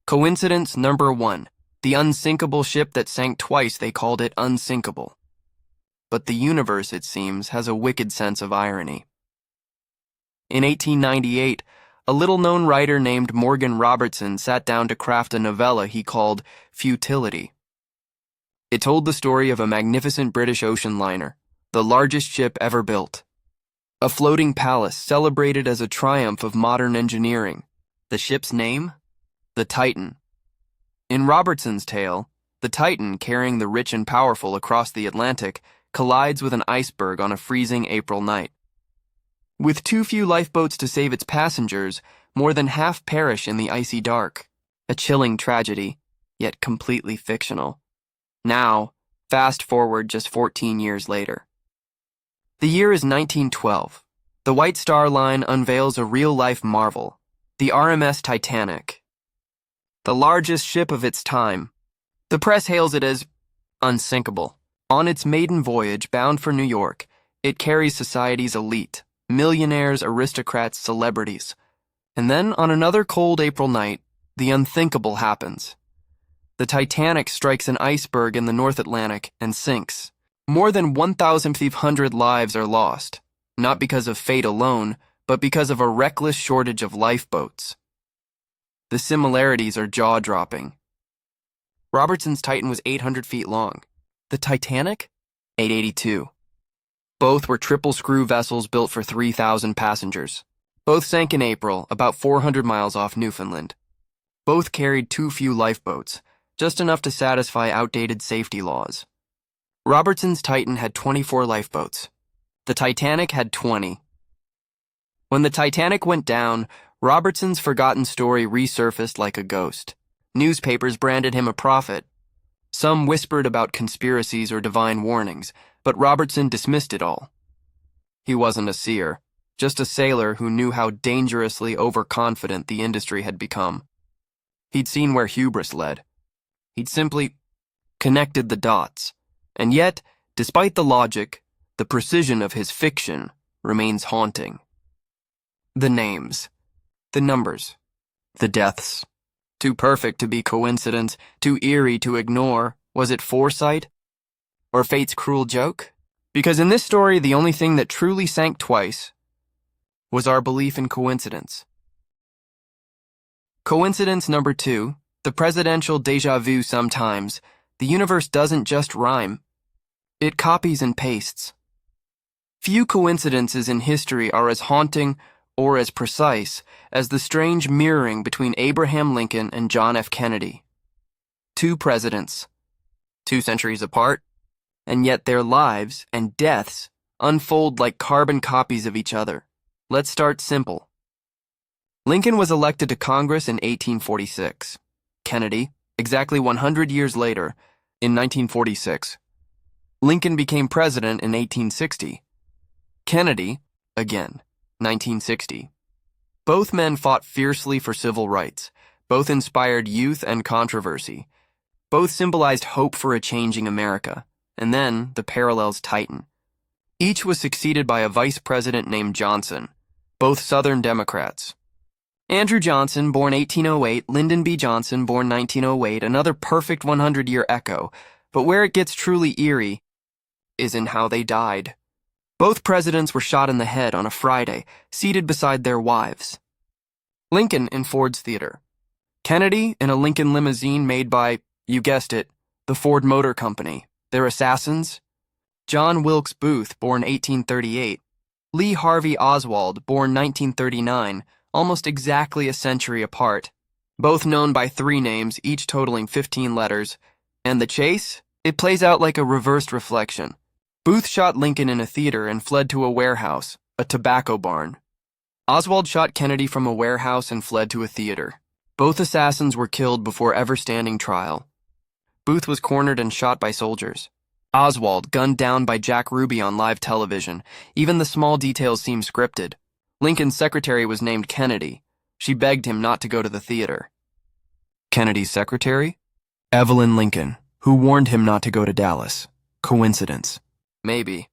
Coincidence number 1. The unsinkable ship that sank twice, they called it unsinkable. But the universe, it seems, has a wicked sense of irony. In 1898, a little-known writer named Morgan Robertson sat down to craft a novella he called Futility. It told the story of a magnificent British ocean liner, the largest ship ever built. A floating palace celebrated as a triumph of modern engineering. The ship's name? The Titan. In Robertson's tale, the Titan, carrying the rich and powerful across the Atlantic, collides with an iceberg on a freezing April night. With too few lifeboats to save its passengers, more than half perish in the icy dark. A chilling tragedy, yet completely fictional. Now, fast forward just 14 years later. The year is 1912. The White Star Line unveils a real-life marvel, the RMS Titanic. The largest ship of its time. The press hails it as unsinkable. On its maiden voyage, bound for New York, it carries society's elite, millionaires, aristocrats, celebrities. And then, on another cold April night, the unthinkable happens. The Titanic strikes an iceberg in the North Atlantic and sinks. More than 1,500 lives are lost, not because of fate alone, but because of a reckless shortage of lifeboats. The similarities are jaw-dropping. Robertson's Titan was 800 feet long. The Titanic? 882. Both were triple-screw vessels built for 3,000 passengers. Both sank in April, about 400 miles off Newfoundland. Both carried too few lifeboats, just enough to satisfy outdated safety laws. Robertson's Titan had 24 lifeboats. The Titanic had 20. When the Titanic went down, Robertson's forgotten story resurfaced like a ghost. Newspapers branded him a prophet. Some whispered about conspiracies or divine warnings, but Robertson dismissed it all. He wasn't a seer, just a sailor who knew how dangerously overconfident the industry had become. He'd seen where hubris led. He'd simply connected the dots. And yet, despite the logic, the precision of his fiction remains haunting. The names, the numbers, the deaths. Too perfect to be coincidence, too eerie to ignore. Was it foresight? Or fate's cruel joke? Because in this story, the only thing that truly sank twice was our belief in coincidence. Coincidence number 2, the presidential déjà vu sometimes. The universe doesn't just rhyme. It copies and pastes. Few coincidences in history are as haunting or as precise as the strange mirroring between Abraham Lincoln and John F. Kennedy. 2 presidents, 2 centuries apart, and yet their lives and deaths unfold like carbon copies of each other. Let's start simple. Lincoln was elected to Congress in 1846. Kennedy, exactly 100 years later, in 1946. Lincoln became president in 1860. Kennedy, again, 1960. Both men fought fiercely for civil rights. Both inspired youth and controversy. Both symbolized hope for a changing America. And then the parallels tighten. Each was succeeded by a vice president named Johnson, both Southern Democrats. Andrew Johnson, born 1808, Lyndon B. Johnson, born 1908, another perfect 100-year echo. But where it gets truly eerie is in how they died. Both presidents were shot in the head on a Friday, seated beside their wives. Lincoln in Ford's Theater. Kennedy in a Lincoln limousine made by, you guessed it, the Ford Motor Company. Their assassins? John Wilkes Booth, born 1838. Lee Harvey Oswald, born 1939, almost exactly a century apart. Both known by 3 names, each totaling 15 letters. And the chase? It plays out like a reversed reflection. Booth shot Lincoln in a theater and fled to a warehouse, a tobacco barn. Oswald shot Kennedy from a warehouse and fled to a theater. Both assassins were killed before ever standing trial. Booth was cornered and shot by soldiers. Oswald gunned down by Jack Ruby on live television. Even the small details seem scripted. Lincoln's secretary was named Kennedy. She begged him not to go to the theater. Kennedy's secretary? Evelyn Lincoln, who warned him not to go to Dallas. Coincidence? Maybe.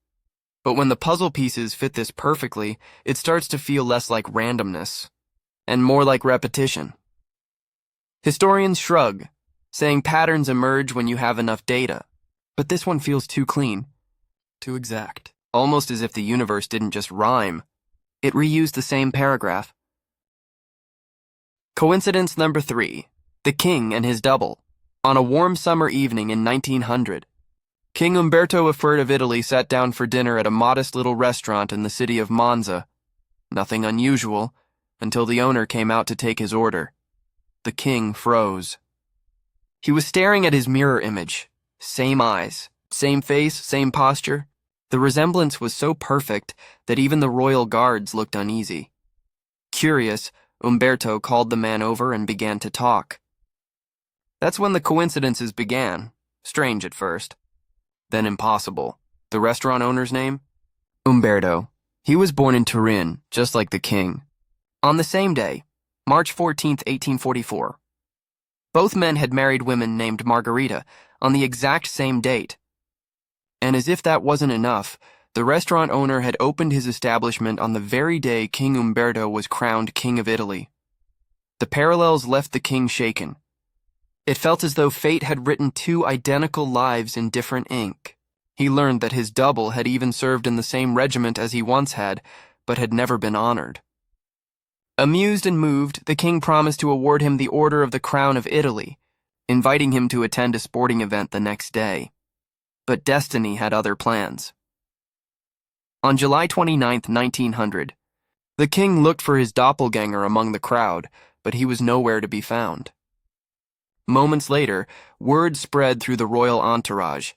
But when the puzzle pieces fit this perfectly, it starts to feel less like randomness and more like repetition. Historians shrug, saying patterns emerge when you have enough data. But this one feels too clean, too exact, almost as if the universe didn't just rhyme. It reused the same paragraph. Coincidence number 3. The King and his double. On a warm summer evening in 1900, King Umberto III of Italy sat down for dinner at a modest little restaurant in the city of Monza. Nothing unusual, until the owner came out to take his order. The king froze. He was staring at his mirror image. Same eyes, same face, same posture. The resemblance was so perfect that even the royal guards looked uneasy. Curious, Umberto called the man over and began to talk. That's when the coincidences began. Strange at first. Then impossible. The restaurant owner's name? Umberto. He was born in Turin, just like the king. On the same day, March 14th, 1844. Both men had married women named Margarita on the exact same date. And as if that wasn't enough, the restaurant owner had opened his establishment on the very day King Umberto was crowned King of Italy. The parallels left the king shaken. It felt as though fate had written two identical lives in different ink. He learned that his double had even served in the same regiment as he once had, but had never been honored. Amused and moved, the king promised to award him the Order of the Crown of Italy, inviting him to attend a sporting event the next day. But destiny had other plans. On July 29, 1900, the king looked for his doppelganger among the crowd, but he was nowhere to be found. Moments later, word spread through the royal entourage.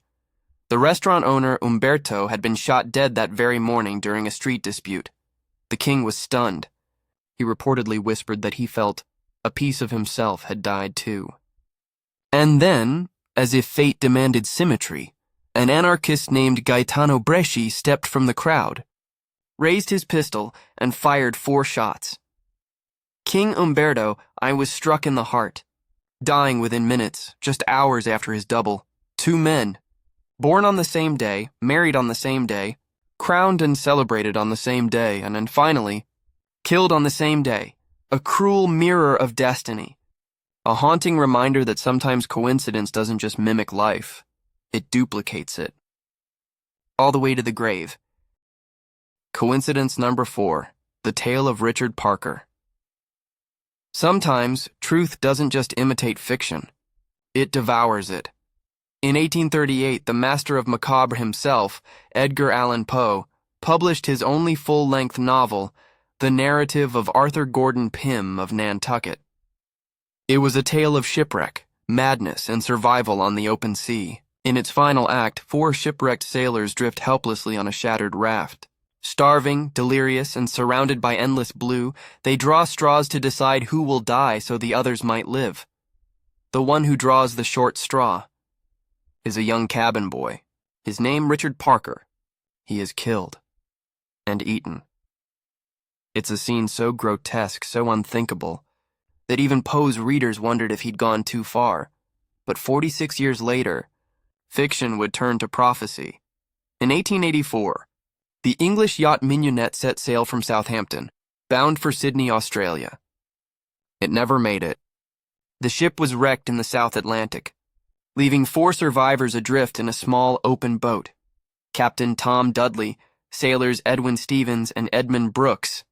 The restaurant owner, Umberto, had been shot dead that very morning during a street dispute. The king was stunned. He reportedly whispered that he felt a piece of himself had died too. And then, as if fate demanded symmetry, an anarchist named Gaetano Bresci stepped from the crowd, raised his pistol, and fired 4 shots. King Umberto, I was struck in the heart, dying within minutes, just hours after his double. 2 men, born on the same day, married on the same day, crowned and celebrated on the same day, and then finally, killed on the same day. A cruel mirror of destiny. A haunting reminder that sometimes coincidence doesn't just mimic life, it duplicates it. All the way to the grave. Coincidence number 4. The Tale of Richard Parker. Sometimes, truth doesn't just imitate fiction. It devours it. In 1838, the master of macabre himself, Edgar Allan Poe, published his only full-length novel, The Narrative of Arthur Gordon Pym of Nantucket. It was a tale of shipwreck, madness, and survival on the open sea. In its final act, 4 shipwrecked sailors drift helplessly on a shattered raft. Starving, delirious, and surrounded by endless blue, they draw straws to decide who will die so the others might live. The one who draws the short straw is a young cabin boy. His name Richard Parker. He is killed and eaten. It's a scene so grotesque, so unthinkable, that even Poe's readers wondered if he'd gone too far. But 46 years later, fiction would turn to prophecy. In 1884, the English yacht Mignonette set sail from Southampton, bound for Sydney, Australia. It never made it. The ship was wrecked in the South Atlantic, leaving 4 survivors adrift in a small open boat. Captain Tom Dudley, sailors Edwin Stevens and Edmund Brooks,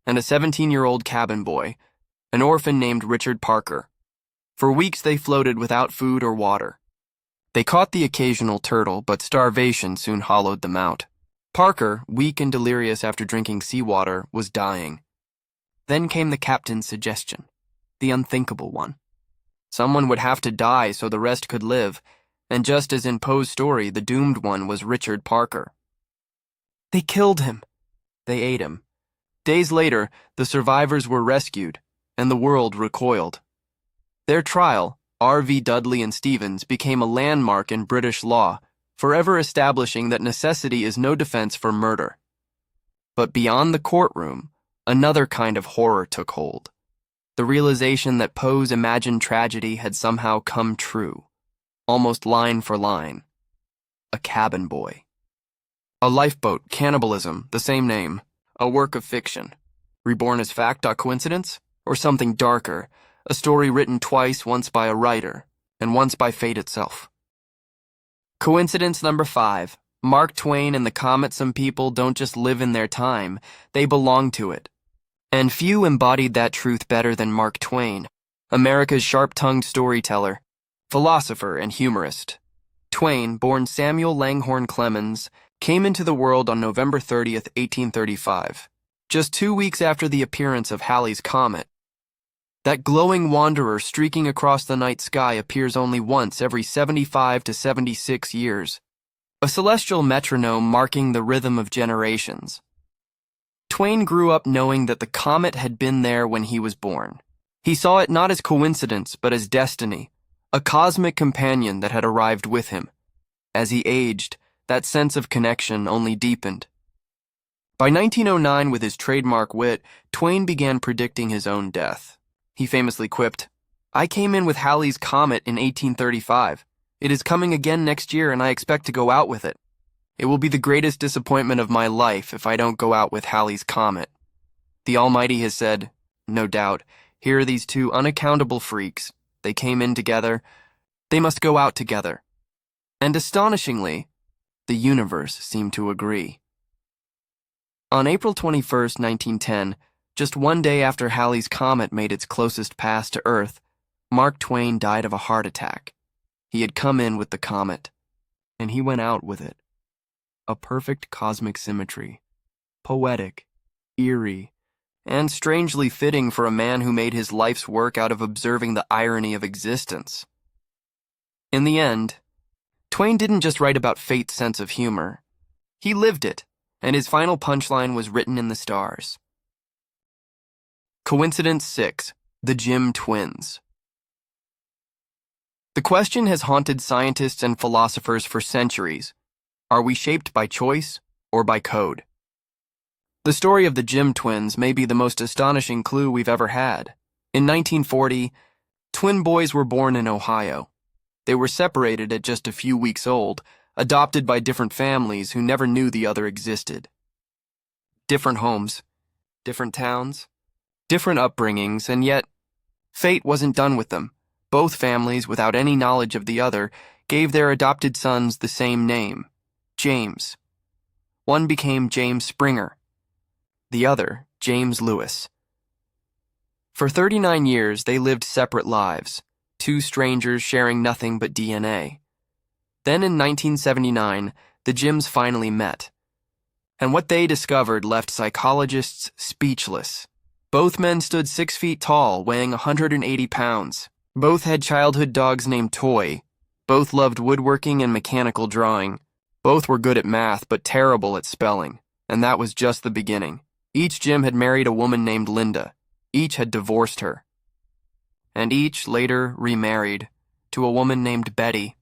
and a 17-year-old cabin boy, an orphan named Richard Parker. For weeks they floated without food or water. They caught the occasional turtle, but starvation soon hollowed them out. Parker, weak and delirious after drinking seawater, was dying. Then came the captain's suggestion, the unthinkable one. Someone would have to die so the rest could live, and just as in Poe's story, the doomed one was Richard Parker. They killed him. They ate him. Days later, the survivors were rescued, and the world recoiled. Their trial, R.V. Dudley and Stevens, became a landmark in British law, forever establishing that necessity is no defense for murder. But beyond the courtroom, another kind of horror took hold. The realization that Poe's imagined tragedy had somehow come true, almost line for line. A cabin boy. A lifeboat, cannibalism, the same name. A work of fiction. Reborn as fact, not coincidence? Or something darker, a story written twice, once by a writer, and once by fate itself. Coincidence number 5. Mark Twain and the comet. Some people don't just live in their time, they belong to it. And few embodied that truth better than Mark Twain, America's sharp-tongued storyteller, philosopher, and humorist. Twain, born Samuel Langhorne Clemens, came into the world on November 30th, 1835, just 2 weeks after the appearance of Halley's Comet. That glowing wanderer streaking across the night sky appears only once every 75 to 76 years, a celestial metronome marking the rhythm of generations. Twain grew up knowing that the comet had been there when he was born. He saw it not as coincidence, but as destiny, a cosmic companion that had arrived with him. As he aged, that sense of connection only deepened. By 1909, with his trademark wit, Twain began predicting his own death. He famously quipped, "I came in with Halley's Comet in 1835. It is coming again next year, and I expect to go out with it. It will be the greatest disappointment of my life if I don't go out with Halley's Comet. The Almighty has said, no doubt, here are these two unaccountable freaks. They came in together. They must go out together." And astonishingly, the universe seemed to agree. On April 21st, 1910, just one day after Halley's Comet made its closest pass to Earth, Mark Twain died of a heart attack. He had come in with the comet, and he went out with it. A perfect cosmic symmetry, poetic, eerie, and strangely fitting for a man who made his life's work out of observing the irony of existence. In the end, Twain didn't just write about fate's sense of humor. He lived it, and his final punchline was written in the stars. Coincidence 6. The Jim Twins. The question has haunted scientists and philosophers for centuries. Are we shaped by choice or by code? The story of the Jim twins may be the most astonishing clue we've ever had. In 1940, twin boys were born in Ohio. They were separated at just a few weeks old, adopted by different families who never knew the other existed. Different homes, different towns, different upbringings, and yet fate wasn't done with them. Both families, without any knowledge of the other, gave their adopted sons the same name, James. One became James Springer, the other James Lewis. For 39 years, they lived separate lives, two strangers sharing nothing but DNA. Then in 1979, the Jims finally met. And what they discovered left psychologists speechless. Both men stood 6 feet tall, weighing 180 pounds. Both had childhood dogs named Toy. Both loved woodworking and mechanical drawing. Both were good at math, but terrible at spelling. And that was just the beginning. Each Jim had married a woman named Linda. Each had divorced her. And each later remarried to a woman named Betty.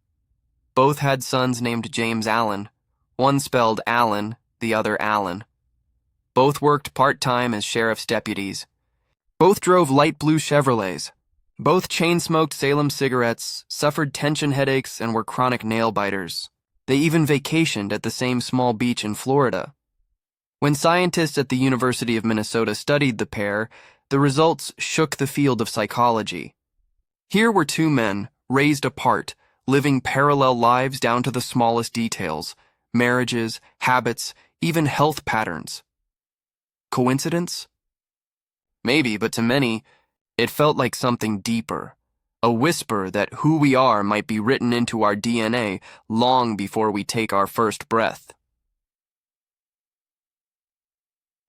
Both had sons named James Allen. One spelled Allen, the other Allen. Both worked part-time as sheriff's deputies. Both drove light blue Chevrolets. Both chain-smoked Salem cigarettes, suffered tension headaches, and were chronic nail-biters. They even vacationed at the same small beach in Florida. When scientists at the University of Minnesota studied the pair, the results shook the field of psychology. Here were two men, raised apart, living parallel lives down to the smallest details, marriages, habits, even health patterns. Coincidence? Maybe, but to many, it felt like something deeper, a whisper that who we are might be written into our DNA long before we take our first breath.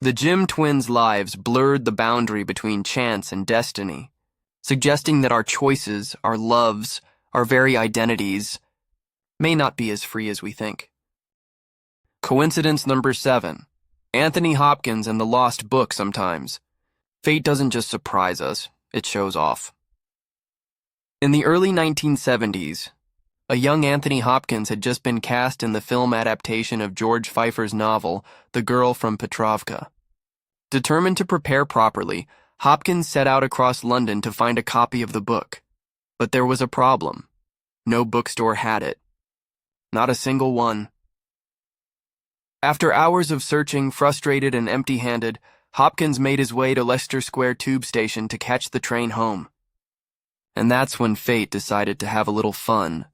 The Jim twins' lives blurred the boundary between chance and destiny, suggesting that our choices, our loves, our very identities may not be as free as we think. Coincidence number 7. Anthony Hopkins and the Lost Book. Sometimes fate doesn't just surprise us, it shows off. In the early 1970s, a young Anthony Hopkins had just been cast in the film adaptation of George Pfeiffer's novel, The Girl from Petrovka. Determined to prepare properly, Hopkins set out across London to find a copy of the book. But there was a problem. No bookstore had it. Not a single one. After hours of searching, frustrated and empty-handed, Hopkins made his way to Leicester Square tube station to catch the train home. And that's when fate decided to have a little fun.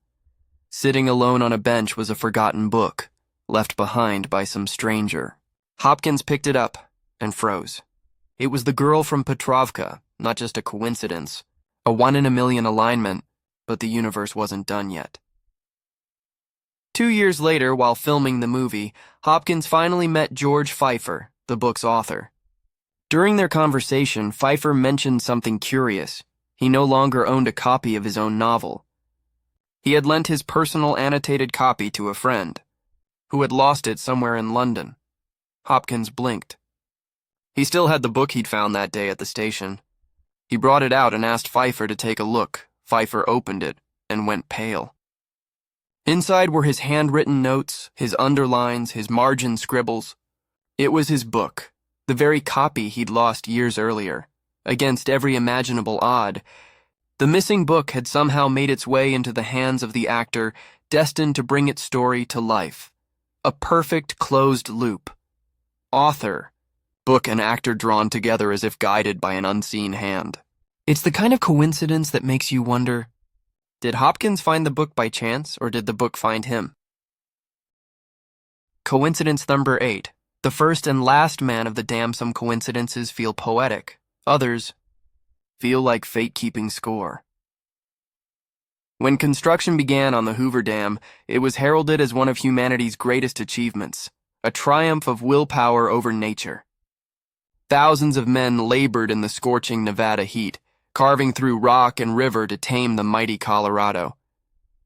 Sitting alone on a bench was a forgotten book, left behind by some stranger. Hopkins picked it up and froze. It was The Girl from Petrovka, not just a coincidence, a 1 in a million alignment, but the universe wasn't done yet. 2 years later, while filming the movie, Hopkins finally met George Pfeiffer, the book's author. During their conversation, Pfeiffer mentioned something curious. He no longer owned a copy of his own novel. He had lent his personal annotated copy to a friend, who had lost it somewhere in London. Hopkins blinked. He still had the book he'd found that day at the station. He brought it out and asked Pfeiffer to take a look. Pfeiffer opened it and went pale. Inside were his handwritten notes, his underlines, his margin scribbles. It was his book, the very copy he'd lost years earlier. Against every imaginable odd, the missing book had somehow made its way into the hands of the actor destined to bring its story to life. A perfect closed loop. Author, book and actor drawn together as if guided by an unseen hand. It's the kind of coincidence that makes you wonder, did Hopkins find the book by chance, or did the book find him? Coincidence number 8. The first and last man of the dam. Some coincidences feel poetic. Others feel like fate keeping score. When construction began on the Hoover Dam, it was heralded as one of humanity's greatest achievements, a triumph of willpower over nature. Thousands of men labored in the scorching Nevada heat, carving through rock and river to tame the mighty Colorado.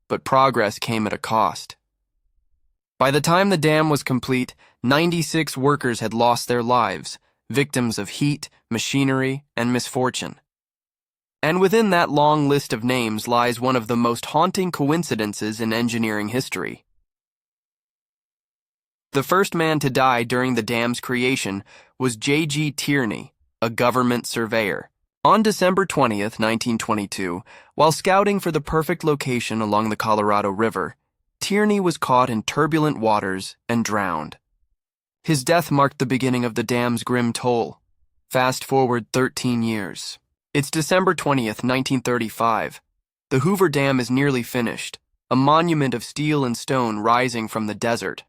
But progress came at a cost. By the time the dam was complete, 96 workers had lost their lives, victims of heat, machinery, and misfortune. And within that long list of names lies one of the most haunting coincidences in engineering history. The first man to die during the dam's creation was J.G. Tierney, a government surveyor. On December 20th, 1922, while scouting for the perfect location along the Colorado River, Tierney was caught in turbulent waters and drowned. His death marked the beginning of the dam's grim toll. Fast forward 13 years. It's December 20th, 1935. The Hoover Dam is nearly finished, a monument of steel and stone rising from the desert.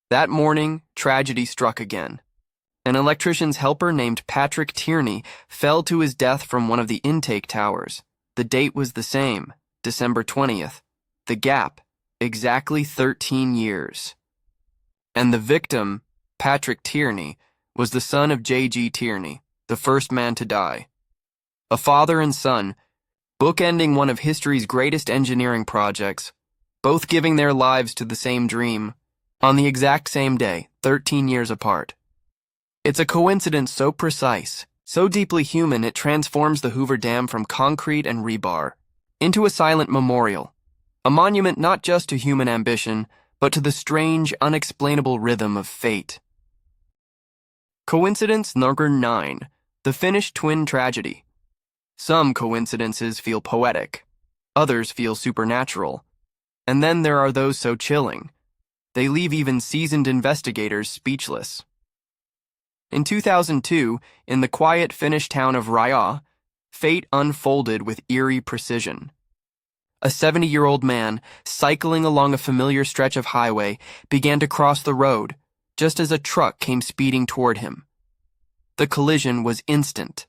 That morning, tragedy struck again. An electrician's helper named Patrick Tierney fell to his death from one of the intake towers. The date was the same, December 20th. The gap, exactly 13 years. And the victim, Patrick Tierney, was the son of J.G. Tierney, the first man to die. A father and son, bookending one of history's greatest engineering projects, both giving their lives to the same dream, on the exact same day, 13 years apart. It's a coincidence so precise, so deeply human it transforms the Hoover Dam from concrete and rebar into a silent memorial, a monument not just to human ambition, but to the strange, unexplainable rhythm of fate. Coincidence number 9, the Finnish twin tragedy. Some coincidences feel poetic, others feel supernatural, and then there are those so chilling, they leave even seasoned investigators speechless. In 2002, in the quiet Finnish town of Raja, fate unfolded with eerie precision. A 70-year-old man, cycling along a familiar stretch of highway, began to cross the road, just as a truck came speeding toward him. The collision was instant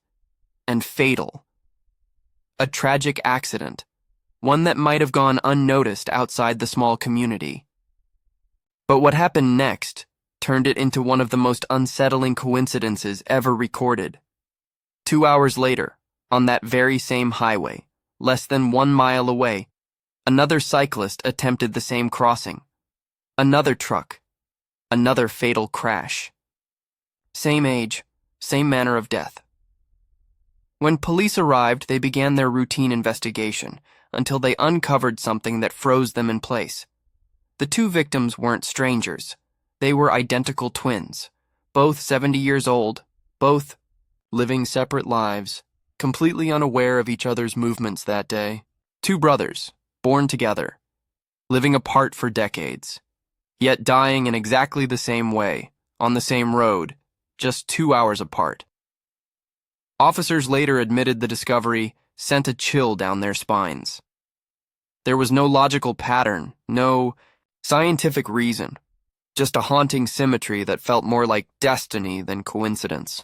and fatal. A tragic accident, one that might have gone unnoticed outside the small community. But what happened next turned it into one of the most unsettling coincidences ever recorded. 2 hours later, on that very same highway, less than 1 mile away, another cyclist attempted the same crossing. Another truck. Another fatal crash. Same age, same manner of death. When police arrived, they began their routine investigation until they uncovered something that froze them in place. The two victims weren't strangers. They were identical twins, both 70 years old, both living separate lives, completely unaware of each other's movements that day. Two brothers, born together, living apart for decades, yet dying in exactly the same way, on the same road, just 2 hours apart. Officers later admitted the discovery sent a chill down their spines. There was no logical pattern, no scientific reason, just a haunting symmetry that felt more like destiny than coincidence.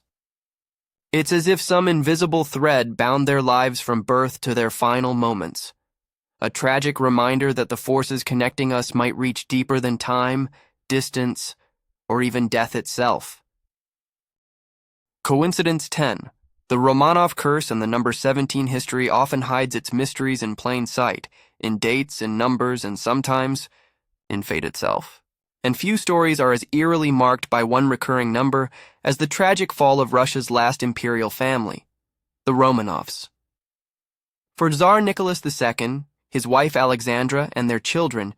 It's as if some invisible thread bound their lives from birth to their final moments, a tragic reminder that the forces connecting us might reach deeper than time, distance, or even death itself. Coincidence 10. The Romanov curse and the number 17 history often hides its mysteries in plain sight, in dates, in numbers, and sometimes in fate itself. And few stories are as eerily marked by one recurring number as the tragic fall of Russia's last imperial family, the Romanovs. For Tsar Nicholas II, his wife Alexandra, and their children,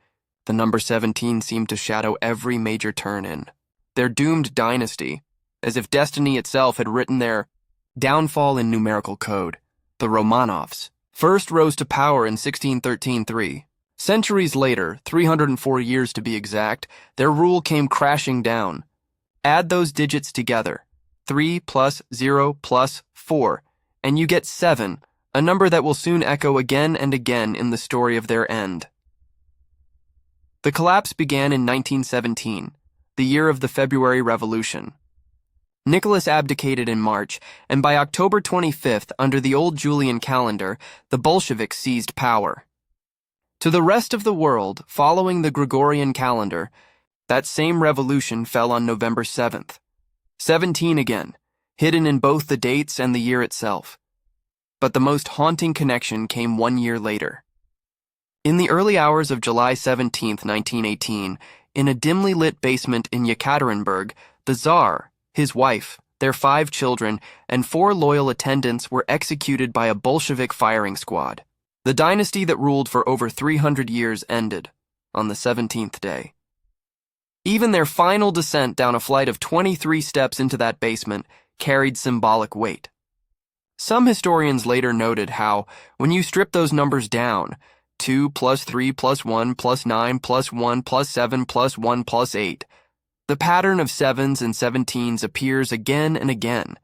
the number 17 seemed to shadow every major turn in their doomed dynasty, as if destiny itself had written their downfall in numerical code. The Romanovs first rose to power in 1613-3. Centuries later, 304 years to be exact, their rule came crashing down. Add those digits together, 3 plus 0 plus 4, and you get 7, a number that will soon echo again and again in the story of their end. The collapse began in 1917, the year of the February Revolution. Nicholas abdicated in March, and by October 25th, under the old Julian calendar, the Bolsheviks seized power. To the rest of the world, following the Gregorian calendar, that same revolution fell on November 7th. 17 again, hidden in both the dates and the year itself. But the most haunting connection came 1 year later. In the early hours of July 17, 1918, in a dimly lit basement in Yekaterinburg, the Tsar, his wife, their 5 children, and 4 loyal attendants were executed by a Bolshevik firing squad. The dynasty that ruled for over 300 years ended on the 17th day. Even their final descent down a flight of 23 steps into that basement carried symbolic weight. Some historians later noted how, when you strip those numbers down, 2 plus 3 plus 1 plus 9 plus 1 plus 7 plus 1 plus 8, the pattern of 7s and 17s appears again and again,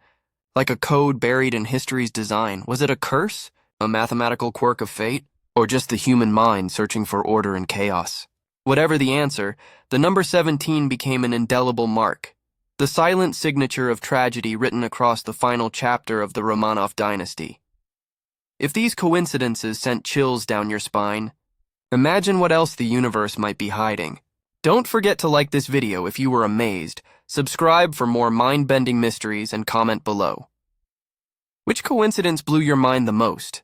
like a code buried in history's design. Was it a curse? A mathematical quirk of fate? Or just the human mind searching for order in chaos? Whatever the answer, the number 17 became an indelible mark, the silent signature of tragedy written across the final chapter of the Romanov dynasty. If these coincidences sent chills down your spine, imagine what else the universe might be hiding. Don't forget to like this video if you were amazed, subscribe for more mind-bending mysteries, and comment below. Which coincidence blew your mind the most?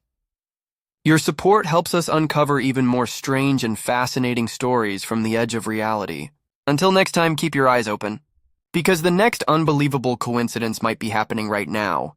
Your support helps us uncover even more strange and fascinating stories from the edge of reality. Until next time, keep your eyes open, because the next unbelievable coincidence might be happening right now.